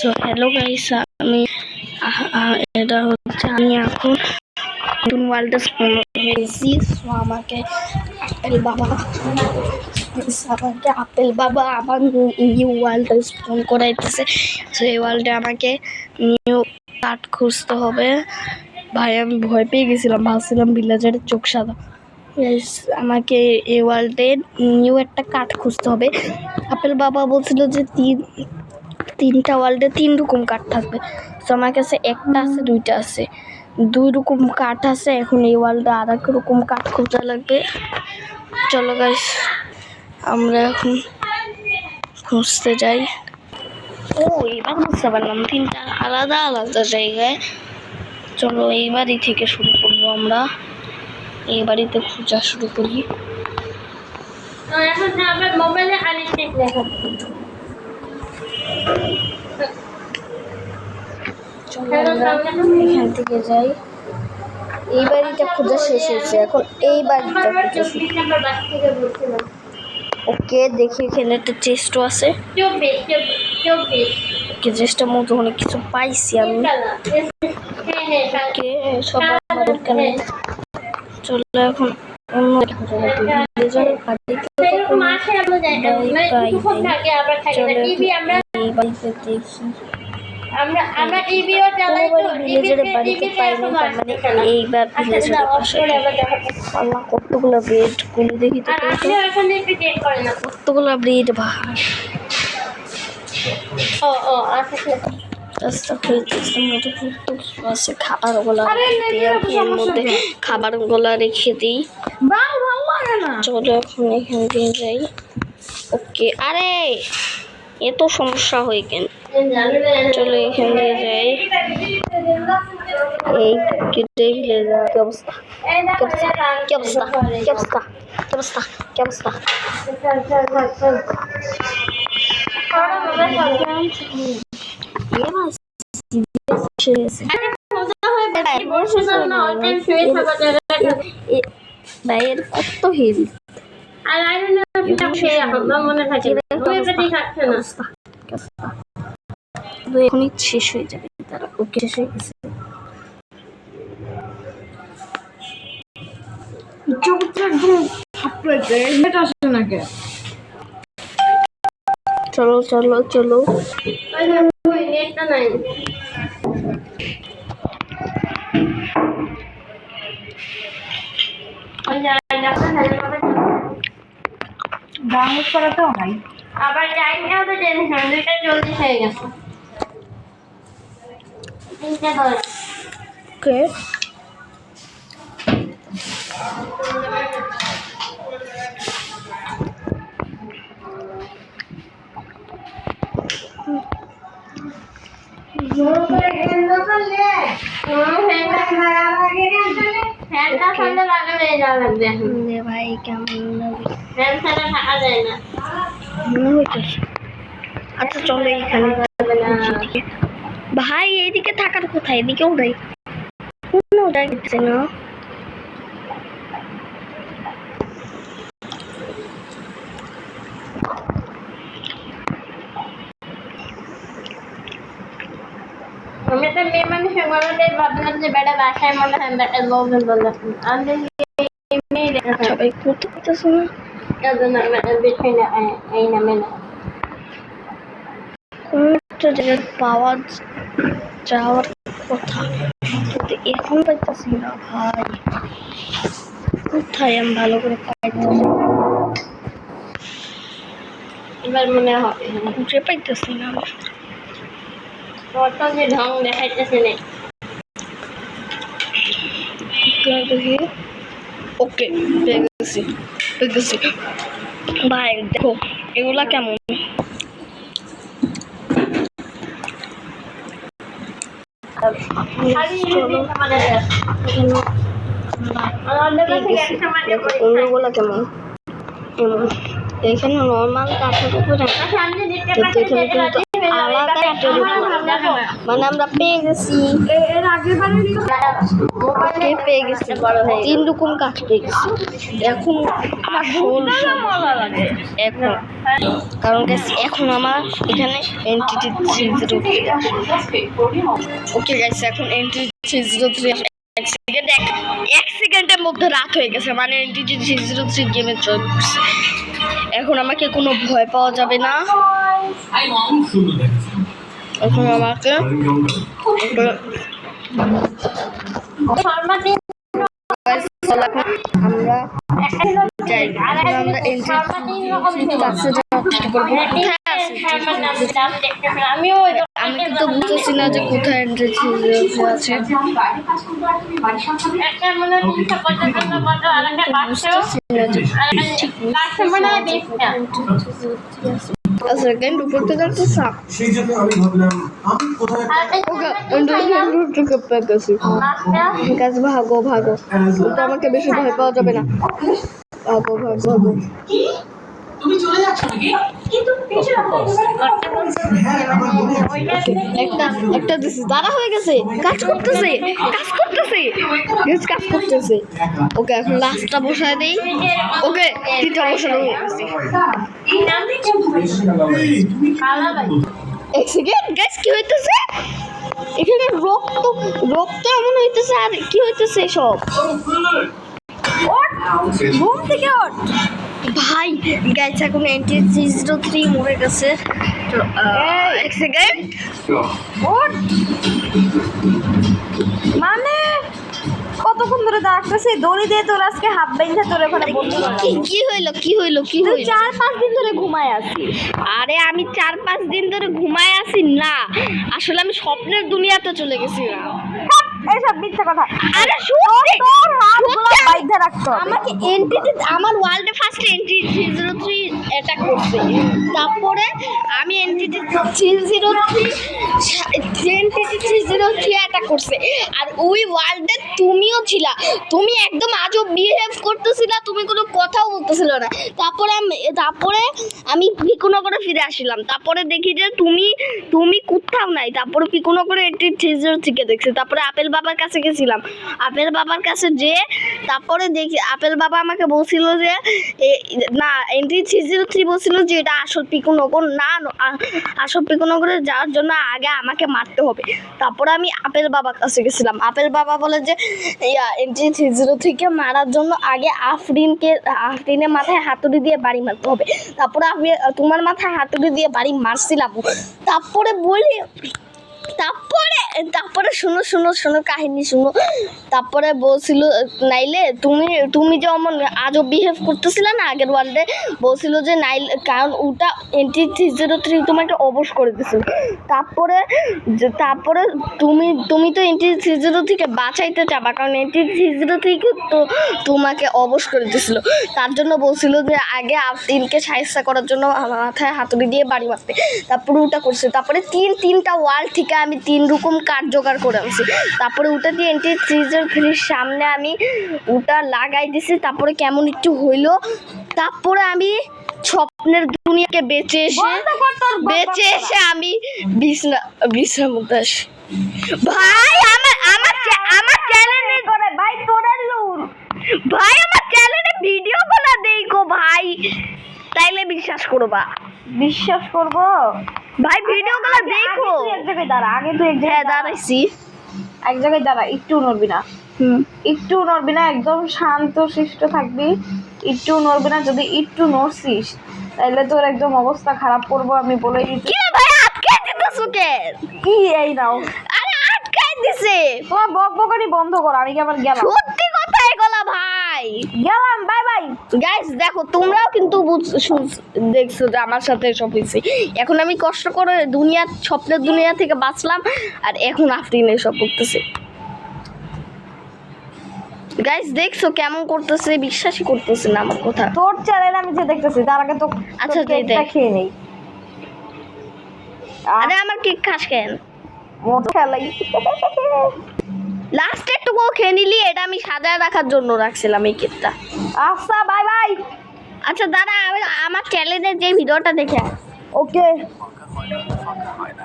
So hello guys, আমি এটা হচ্ছে আমি এখন নতুন ওয়ার্ল্ডে স্পন হয়েছি। সো আমাকে আপেল বাবা আবার নিউ ওয়ার্ল্ডে স্পন করাইতেছে। সো এই ওয়ার্ল্ডে আমাকে নিউ কার্ড খুঁজতে হবে। ভাই আমি ভয় পেয়ে গেছিলাম, ভাবছিলাম ভিলেজারের চোখ সাদা। আমাকে এই ওয়ার্ল্ডে নিউ একটা কার্ড খুঁজতে হবে। আপেল বাবা বলছিল যে তিনটা ওয়ার্ল্ডে 3 রকম কার্ড থাকবে। তো আমার কাছে একটা আছে, দুইটা আছে, 2 রকম কার্ড আছে। এখন এই ওয়ার্ল্ডে আর এক রকম কার্ড খোঁজা লাগবে। চলো গাইস, আমরা এখন খুঁজতে যাই। ও এবার বুঝতে পারলাম 3টা আলাদা আলাদা জায়গায়। চলো এই বাড়ি থেকে শুরু করবো, আমরা এই বাড়িতে খোঁজা শুরু করি। আমার মোবাইলে আরেকটা দেখা এখান থেকে যাই। এই বাড়িটা খোঁজা শেষ হয়েছে, এখন এই বাড়িটা ওকে দেখি এখানে একটা চেস্টও আছে। ওকে চেস্টের মতো অনেক কিছু পাইছি আমি। ওকে সব চলো এখন অন্য দেখি। আমরা টিভিও চালাই তো ভিলেজারের বাড়িতে পাইনি, তার মানে এইবার ভিলেজারের পাশে আল্লাহ কতগুলো ব্রেড গুলো দেখি তো কতগুলো ব্রেড ভাই। রাস্তা হইতেছে মতো আছে খাবারগুলো এর মধ্যে খাবারগুলো রেখে দিই। চলো এখন এখান দিয়ে যাই। ওকে আরে এত সমস্যা হয় কেন? চলো এখান দিয়ে যাই। এই কেটে ভিলেজার কি অবস্থা, কি অবস্থা, কি অবস্থা, কি অবস্থা, কি অবস্থা, ভাইয়ের কত হেভি এখনই শেষ হয়ে যাবে। তারা ওকে শেষ হয়ে গেছে। চলো চলো চলো ডাউনলোড করাতেও নাই, আবার টাইমটাও তো টেনশন, 2টা 40 হয়ে গেছে। 3টা ধরে ওকে ভাই কেমন মনে হইতেছে। আচ্ছা চলো এইখানে ভাই এইদিকে থাকার কোথায়, এদিকেও নাই, কোনোটা গেছে না। আমি তো মেয়ে মানুষের মনে ভাবলাম যে বেটা বাসায় মনে হয় বেটা লোকজন বললাম সবাই করতে পারতেছে না, এই নামে না কোন একটা জায়গায় পাওয়া যাওয়ার কথা, কিন্তু এখন পাইতেছি না ভাই। কোথায় আমি ভালো করে পাইতেছি, এবার মনে হবে খুঁজে পাইতেছি না। কত যে ঢং দেখাইতেছে না। ওকে পেয়ে গেছি ভাই। দেখো এগুলা কেমন, অন্যগুলা কেমন এখানে নর্মাল কাঠের উপরে, কিন্তু এখানে কিন্তু আলাদা কাটের উপর মানে আমরা পেয়ে গেছি পেয়ে গেছি 3 রকম কাঠ পেয়ে গেছি এখন আসল এখন কারণ এখন আমার এখানে এন্টিটি 303 আসে ওকে গাইস এখন এন্টিটি 303 এক সেকেন্ডের মধ্যে রাত হয়ে গেছে মানে এন্টিটি 303 গেমে জয়েন করছে এখন আমাকে কোনো ভয় পাওয়া যাবে না এখন আমাকে আমরা যাই আমরা আমি কিন্তু বুঝতেছি না যে কোথায় এন্ট্রি আছে সেকেন্ড উপর থেকে একটা সাপ ভাগো ভাগো কিন্তু আমাকে বেশি ভয় পাওয়া যাবে না ভাগো ভাগো ভাগো তুমি চলে যাচ্ছ নাকি একটা দিছি দাঁড়া হয়ে গেছে কাজ করতেছে ওকে এখন লাস্টটা বসায় দেই ওকে তিনটা বসানো হয়ে গেছে এক সেকেন্ড গাইস কি হইতেছে এখানে রক্ত এমন হইতেছে আর কি হইতেছে সব ঘুম থেকে ওঠ ভাই গাইস এখন এন্টি 303 মরে গেছে তো এক সেকেন্ড ওঠ মানে কতক্ষণ ধরে দাঁড়াতেছে দড়ি দিয়ে তোর আজকে হাত বেঁধে তোর ওখানে বলতে কি হইলো 4-5 দিন ধরে ঘুমায় আছি আরে আমি 4-5 দিন ধরে ঘুমায় আছি না আসলে আমি স্বপ্নের দুনিয়াতে চলে গেছি না এইসব মিথ্যা কথা আরে সত্যি তোর হাতগুলো বাইধে রাখতো আমাকে এন্টিটি আমার ওয়ার্ল্ডে ফার্স্ট এন্টিটি 303 অ্যাটাক করছে তারপরে আমি এন্টিটি 303 অ্যাটাক করছে আর ওই ওয়ার্ল্ডে তুমিও ছিলা তুমি একদম আজব বিহেভ করতেছিলা তুমি কোনো কথাও বলতেছিল না তারপরে আমি পিকুনগরে ফিরে আসলাম তারপরে দেখি যে তুমি কোথাও নাই তারপরে পিকুনগরে এন্টিটি 303 দেখছি তারপরে আপেল বাবার কাছে গেছিলাম আপেল বাবার কাছে যে তারপরে দেখি আপেল বাবা আমাকে বলছিল যে না এন্ট্রি 303 বলছিল যে এটা আসল পিকুনগর না আসল পিকুনগরে যাওয়ার জন্য আগে আমাকে মারতে হবে তারপরে আমি আপেল বাবার কাছে গেছিলাম আপেল বাবা বলে যে এন্ট্রি 303 কে মারার জন্য আগে আফরিনের মাথায় হাতুড়ি দিয়ে বাড়ি মারতে হবে তারপরে আমি তোমার মাথায় হাতুড়ি দিয়ে বাড়ি মারছিলাম তারপরে শোনো কাহিনী শোনো তারপরে বলছিল নাইলে তুমি যেমন আজও বিহেভ করতেছিলে না আগের ওয়ার্ল্ডে বলছিল যে নাইলে কারণ ওটা এন্ট্রি 303 তোমাকে অবশ করে দিছিল তারপরে তুমি তো এন্ট্রি 303 কে বাঁচাইতে চাবা কারণ এন্ট্রি 303 কে তো তোমাকে অবশ করে দিছিল তার জন্য বলছিল যে আগে আফরিনকে সাহায্য করার জন্য মাথায় হাতুড়ি দিয়ে বাড়ি মারতে তারপরে ওটা করছে তারপরে তিনটা ওয়ার্ল্ড থেকে আমি 3 রকম কাঠ জোগাড় করে আনছি তারপরে ওটা দিয়ে এন্ট্রি 303 সামনে আমি ওটা লাগাই দিছি তারপরে কেমন একটু হইলো তারপরে আমি স্বপ্নের দুনিয়াকে বেঁচে এসে আমি বিশ্রাম মধ্যে আসি ভাই আমার চ্যানেলে করে ভাই তোরা লুর ভাই আমার চ্যানেলে ভিডিও গুলো দেখো ভাই তাইলে বিশ্বাস করবো ভাই ভিডিওগুলো দেখো এক জায়গায় দাঁড়া আগে তুই এক জায়গায় দাঁড়াইছি এক জায়গায় দাঁড়া একটু নড়বি না একদম শান্ত শিষ্ট থাকবি একটু নড়বি না যদি একটু নড়ছিস তাহলে তোর একদম অবস্থা খারাপ করবো আমি বলে দিচ্ছি কি ভাই আটকাই দিতেছো কে কি এই নাও আরে আটকাই দিছে তোমার বকবকানি বন্ধ করো আমি কি আবার গেলাম সত্যি কথা এগুলা ভাই গেলাম বাই বাই গাইস দেখো তোমরাও কিন্তু দেখছো যে আমার সাথে সব হয়েছে এখন আমি কষ্ট করে স্বপ্নের দুনিয়া থেকে বাঁচলাম আর এখন আফরিন সব করতেছে গাইস দেখছো কেমন করতেছে বিশ্বাসই করতেছে না আমার কথা তোর চ্যানেল আমি যে দেখতেছি তার আগে তো আচ্ছা কেকটা খেয়ে নেই আরে আমার কেক খাস কেন মত খেলাই লাস্টে একটু খেয়ে নিলি এটা আমি সাজায় রাখার জন্য রাখছিলাম এই কেকটা আচ্ছা বাই বাই আচ্ছা দাঁড়া আমার চ্যানেলে যে ভিডিওটা দেখে ওকে হয় না, ফাঁকা হয় না।